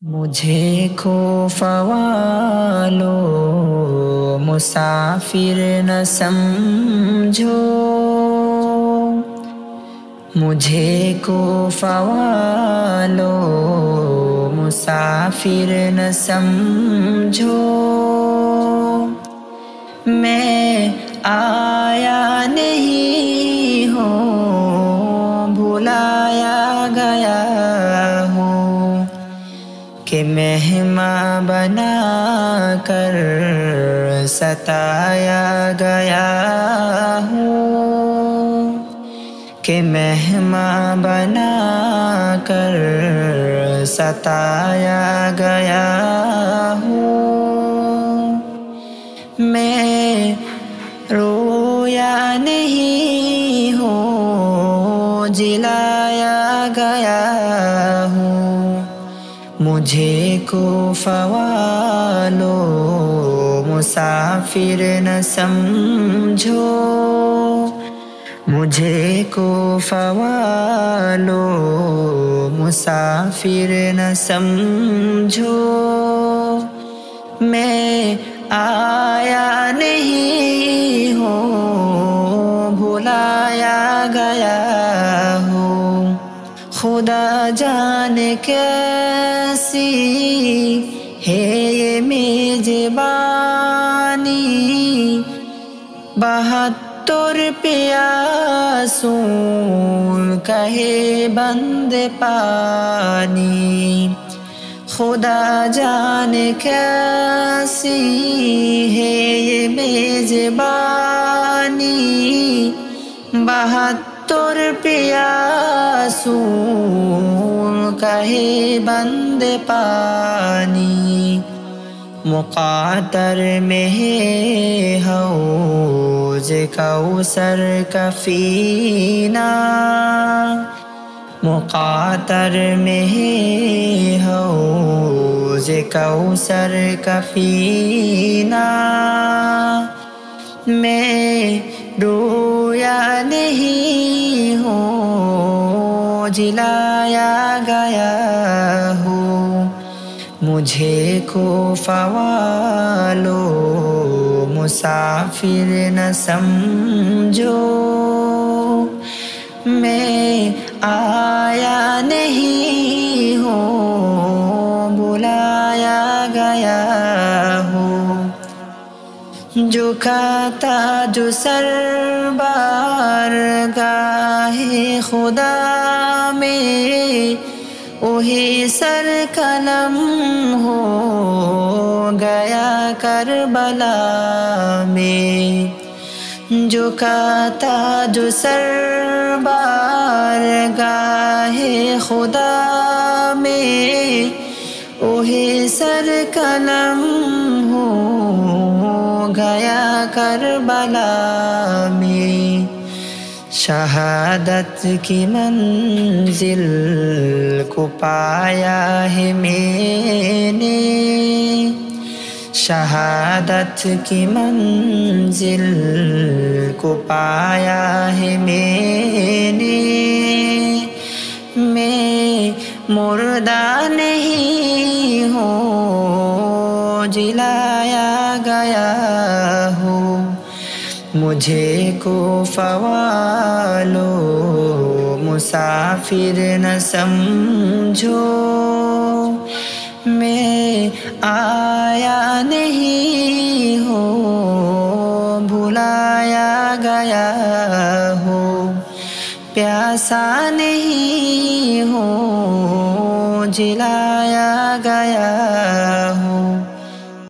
مجھے خوف والو مسافر نہ سمجھو، مجھے خوف والو مسافر نہ سمجھو، میں آیا نہیں ہوں بھلایا گیا ہوں، کہ مہمان بنا کر ستایا گیا ہوں، کہ مہمان بنا کر ستایا گیا ہوں، میں رویا نہیں ہوں جلایا گیا ہوں، مجھے خوف والو مسافر نہ سمجھو، مجھے خوف والو مسافر نہ سمجھو، میں آیا نہیں ہوں بھلایا گیا ہوں، خدا جانے کیسی ہے یہ میزبانی، 72 پیاسوں کہے بند پانی، خدا جانے کیسی ہے یہ میزبانی، 72 پیاسوں کہے بند پانی، مقاتر میں ہے حوض کوثر کا فینا، مقاتر میں ہے حوض کوثر کا فینا، میں رویا نہیں ہوں جلایا گیا ہوں، مجھے خوف والو مسافر نہ سمجھو، میں آیا نہیں ہوں بلایا گیا ہوں، جو کھاتا جو سر بارگاہ خدا میں، وہی سر قلم ہو گیا کربلا میں، جو کھاتا جو سر بارگاہ خدا میں، وہی سر قلم ہو گیا کربلا میں، شہادت کی منزل کو پایا ہے میں نے، شہادت کی منزل کو پایا ہے میں نے، میں مردہ نہیں ہوں جلایا گیا ہوں، مجھے خوف والو مسافر نہ سمجھو، میں آیا نہیں ہوں بھلایا گیا ہوں، پیاسا نہیں ہوں جلایا گیا